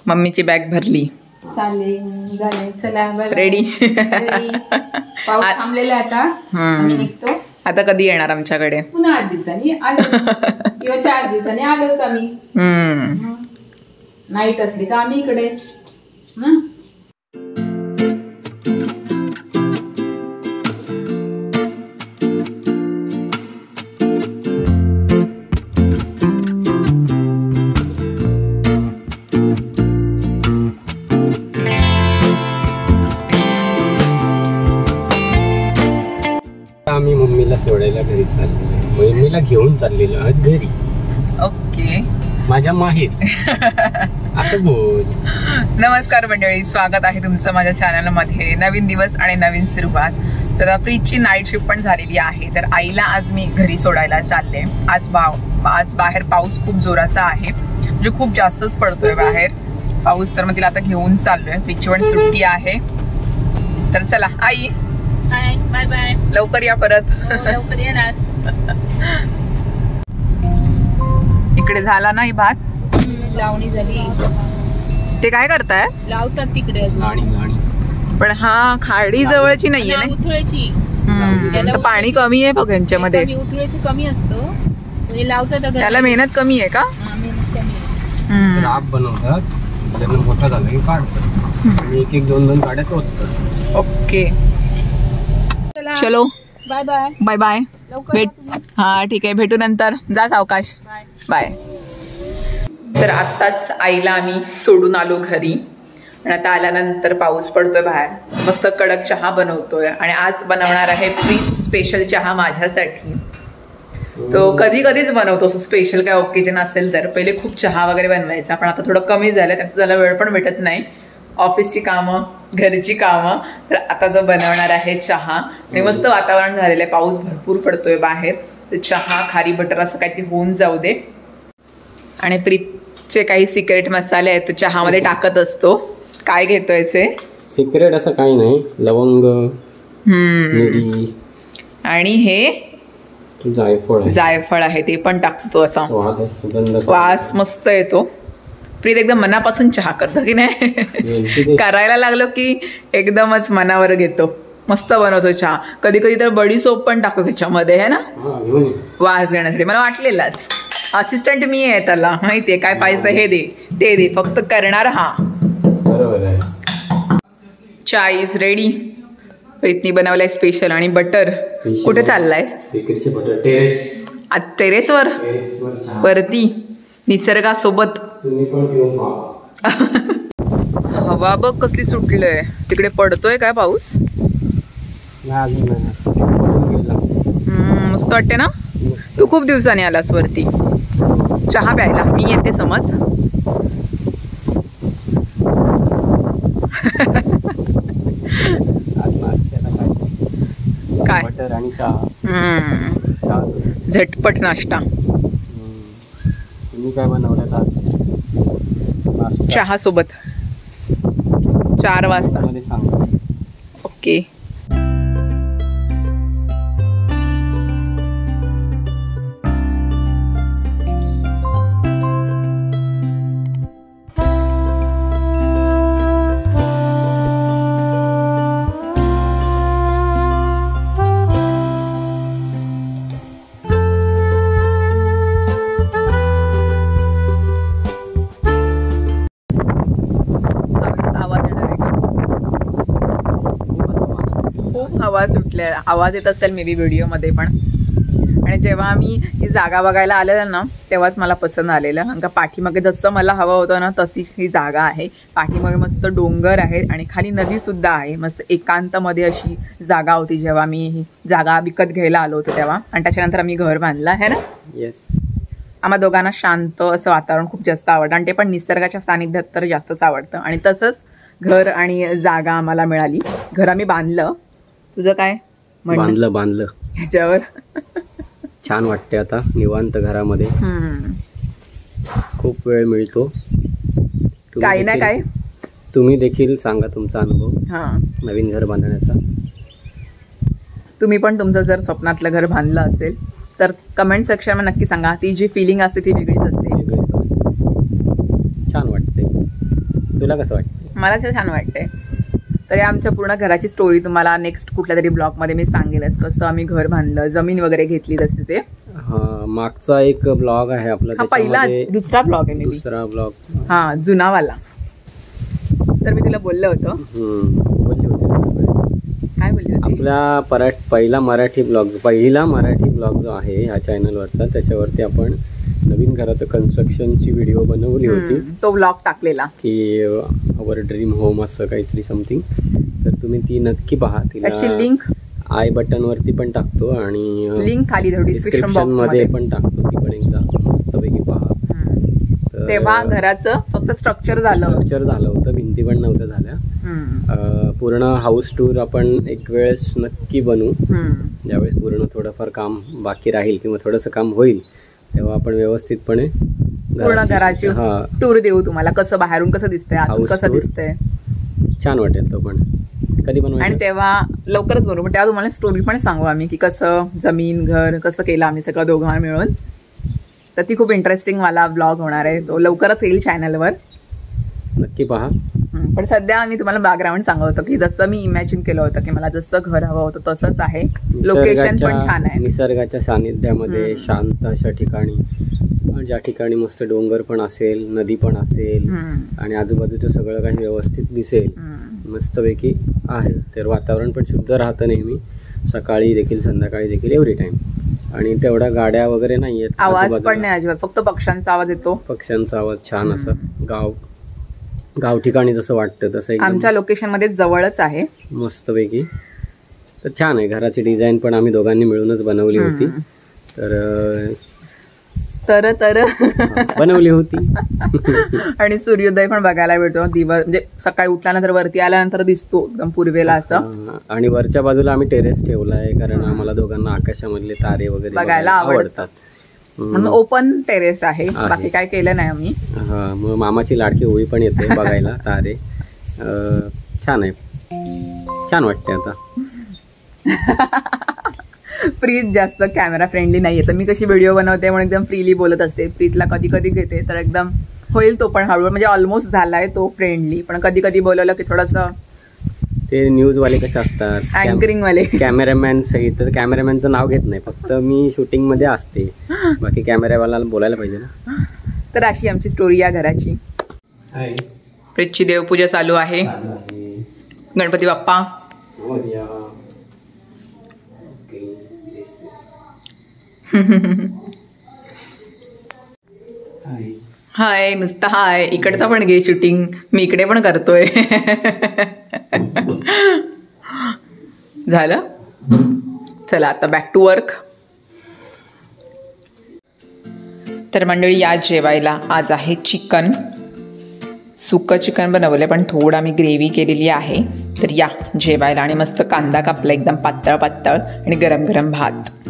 मम्मीची बॅग भरली, चालेल चला रेडी. पाऊस थांबलेला आता, आम्ही निघतो. आता कधी येणार आमच्याकडे? पुन्हा 8 दिवसांनी आलो किंवा 4 दिवसांनी आलोच आम्ही. नाईट असली का आम्ही इकडे. आम्ही मम्मीला सोडायला घरी चाललेलो, मम्मीला घेऊन चाललेलो आज घरी. ओके, माझ्या माहेर. असं बोल. नमस्कार मंडळी, स्वागत आहे तुमचं माझ्या चॅनलमध्ये. नवीन दिवस आणि नवीन सुरुवात. तर प्रीतची नाईट शिफ्ट पण झालेली आहे, तर आईला आज मी घरी सोडायला चालले. आज बाहेर पाऊस खूप जोराचा आहे, म्हणजे खूप जास्तच पडतोय बाहेर पाऊस. तर मग तिला आता घेऊन चाललोय. प्रीतची पण सुट्टी आहे. तर चला आई, बाय बाय. लवकर या परत. लवकर येणार. इकडे झाला नाही भात, लावणी झाली. ते काय करताय? लावतात तिकडे अजून. पण हा खाडी जवळची नाहीये ना, उथळ्याची. तर पाणी कमी आहे बघ यांच्यामध्ये. उथळ्याची कमी असतो, लावतात. त्याला मेहनत कमी आहे का? मेहनत कमी आहे. राब बनवतात, मोठा झाला की काढतात आणि एक एक दोन काढ्यात होतात. ओके, चलो बाय बाय. Bye bye. हा ठीक आहे, भेटू नंतर. जा सावकाश. बाय. तर आत्ताच आईला आम्ही सोडून आलो घरी, आणि आता आल्यानंतर पाऊस पडतोय बाहेर. मस्त कडक चहा बनवतोय, आणि आज बनवणार आहे प्रीत स्पेशल चहा माझ्यासाठी. तो कधी कधीच बनवतो स्पेशल काय ओकेजन असेल तर. पहिले खूप चहा वगैरे बनवायचा, पण आता थोडं कमी झालं, त्याचं त्याला वेळ पण भेटत नाही. ऑफिसची कामं, घरची कामं. तर आता तो बनवणार आहे चहा. आणि मस्त वातावरण झालेलं आहे, पाऊस भरपूर पडतोय बाहेर. तर चहा, खारी बटर असं काहीतरी होऊन जाऊ दे. आणि प्रीतचे काही सिक्रेट मसाले आहेत तो चहामध्ये टाकत असतो. काय घेतोय ते? सिक्रेट असं काही नाही. लवंग, मिरी, आणि हे जायफळ आहे, ते पण टाकतो. असा सुगंध, वास मस्त येतो. प्रीत एकदम मनापासून चहा करतो की नाही? करायला लागलो की एकदमच मनावर घेतो. मस्त बनवतो चहा. कधी कधी तर बडी सोप पण टाकतो त्याच्यामध्ये, है ना, वास घेण्यासाठी. मला वाटलेलाच. असिस्टंट मी आहे त्याला, माहितीये काय पाहिजे हे दे ते दे, फक्त करणार हा. चाय इज रेडी. प्रीतनी बनवलाय स्पेशल. आणि बटर कुठे चाललाय? टेरेसवर वरती निसर्गासोबत. हवा बघ कसली सुटलंय. तिकडे पडतोय काय पाऊस? मस्त वाटते ना. तू खूप दिवसांनी आलास वरती चहा प्यायला. मी येते समज. काय बटर आणि चहा, झटपट नाश्ता. तुम्ही काय बनवल्यात आज? चहा सोबत 4 वाजता. ओके. हवा सुटल्या, आवाज येत असेल मे बी व्हिडिओमध्ये पण. आणि जेव्हा आम्ही ही जागा बघायला आलेलं ना, तेव्हाच मला पसंत आलेलं. कारण का पाठीमागे जसं मला हवं होतं ना, तशीच ही जागा आहे. पाठीमागे मस्त डोंगर आहे आणि खाली नदी सुद्धा आहे. मस्त एकांतमध्ये अशी जागा होती जेव्हा मी ही जागा विकत घ्यायला आलो होतो तेव्हा. आणि त्याच्यानंतर आम्ही घर बांधलं आहे ना. येस. आम्हा दोघांना शांत असं वातावरण खूप जास्त आवडतं, आणि ते पण निसर्गाच्या सानिध्यात तर जास्तच आवडतं. आणि तसंच घर आणि जागा आम्हाला मिळाली. घर आम्ही बांधलं. तुझं काय म्हणणं? बांधलं ह्याच्यावर. छान वाटते आता निवांत घरामध्ये. खूप वेळ मिळतो. काही ना काय. तुम्ही देखील सांगा तुमचा अनुभव नवीन घर बांधण्याचा. तुम्ही पण तुमचं जर स्वप्नातलं घर बांधलं असेल तर कमेंट सेक्शनमध्ये नक्की सांगा. ती जी फिलिंग असते ती वेगळीच असते. छान वाटते. तुला कसं वाटतं? मला ते छान वाटतंय. तर या आमच्या पूर्ण घराची स्टोरी तुम्हाला नेक्स्ट कुठल्या तरी ब्लॉगमध्ये मी सांगेलच, कसं आम्ही घर बांधलं, जमीन वगैरे घेतली तसे ते. मागचा एक ब्लॉग आहे आपला, पहिला दुसरा ब्लॉग आहे, दुसरा ब्लॉग हा जुनावाला. तर मी तुला बोललं होतं, बोलली होती काय बोलली होती? आपला पहिला मराठी ब्लॉग जो आहे ह्या चॅनलवरचा, त्याच्यावरती आपण नवीन घराचं कन्स्ट्रक्शनची व्हिडिओ बनवली होती. तो ब्लॉग टाकलेला की अवर ड्रीम होम असं काहीतरी समथिंग. तर तुम्ही ती नक्की पहा. त्याची लिंक आय बटन वरती पण टाकतो आणि लिंक खाली डिस्क्रिप्शन मध्ये पण टाकतो, ती पण एकदा मस्तपैकी पहा. तेव्हा घराचं फक्त स्ट्रक्चर झालं होतं, भिंती पण नव्हत्या झाल्या. पूर्ण हाऊस टूर आपण एक वेळेस नक्की बनवू, ज्यावेळेस पूर्ण थोडंफार काम बाकी राहील किंवा थोडंसं काम होईल तेव्हा आपण व्यवस्थितपणे पूर्ण घराची टूर देऊ तुम्हाला, कसं बाहेरून कसं दिसतंय, आतून कसं दिसतंय. छान वाटेल तो पण कधी बनवू. आणि तेव्हा लवकरच बनवू, पण तेव्हा तुम्हाला स्टोरी पण सांगू आम्ही की कसं जमीन घर कसं केलं आम्ही सगळं दोघांना मिळून. तर ती खूप इंटरेस्टिंग वाला ब्लॉग होणार आहे, तो लवकरच येईल चॅनलवर, नक्की पहा. पण सध्या मी तुम्हाला बॅकग्राऊंड सांगत होतो की जसं मी इमॅजिन केलं होतं की मला जसं घर हवं होतं तसंच आहे. लोकेशन पण छान आहे, निसर्गाच्या सानिध्यामध्ये शांत अशा ठिकाणी, ज्या ठिकाणी मस्त डोंगर पण असेल, नदी पण असेल आणि आजूबाजूचं सगळं काही व्यवस्थित दिसेल, मस्तपैकी आहे. तर वातावरण पण शुद्ध राहतं नेहमी, सकाळी देखील संध्याकाळी देखील एव्हरी टाइम. आणि तेवढ्या गाड्या वगैरे नाहीयेत, आवाज पण नाही अजिबात, फक्त पक्ष्यांचा आवाज येतो. पक्ष्यांचा आवाज छान असं गाव ठिकाणी जसं वाटतं तसं आमच्या लोकेशन मध्ये जवळच आहे मस्तपैकी. तर छान आहे. घराची डिझाईन पण आम्ही दोघांनी मिळूनच बनवली होती. तर बनवली होती. आणि सूर्योदय पण बघायला भेटतो दिवस, म्हणजे सकाळी उठल्यानंतर वरती आल्यानंतर दिसतो एकदम पूर्वेला असं. आणि वरच्या बाजूला आम्ही टेरेस ठेवलाय कारण आम्हाला दोघांना आकाशामधले तारे वगैरे बघायला आवडतात, म्हणून ओपन टेरेस आहे, बाकी काय केलं नाही आम्ही. मग मामाची लाडकी होळी पण येते बघायला तारे. छान आहे, छान वाटते. आता प्रीत जास्त कॅमेरा फ्रेंडली नाहीये, तर मी कशी व्हिडिओ बनवते म्हणून एकदम फ्रीली बोलत असते. प्रीतला कधी कधी घेते तर एकदम होईल तो पण हळूहळू, म्हणजे ऑलमोस्ट झालाय तो फ्रेंडली, पण कधी कधी बोलवलं की थोडंसं. ते न्यूज वाले कसे असतात, अँकरिंग वाले, कॅमेरामॅन सहित. तर कॅमेरामॅनचं नाव घेत नाही, फक्त मी शूटिंग मध्ये असते, बाकी कॅमेरावाला बोलायला पाहिजे ना. तर अशी आमची स्टोरी या घराची. प्रीतची देवपूजा चालू आहे. गणपती बाप्पा हाय, नुसतं हाय. इकडचा पण घे शूटिंग, मी इकडे पण करतोय. झालं, चला आता बॅक टू वर्क. तर मंडळी या जेवायला आज आहे चिकन, सुकं चिकन बनवलं, पण थोडं आम्ही ग्रेव्ही केलेली आहे. तर या जेवायला, आणि मस्त कांदा कापला एकदम पातळ पातळ, आणि गरम गरम भात.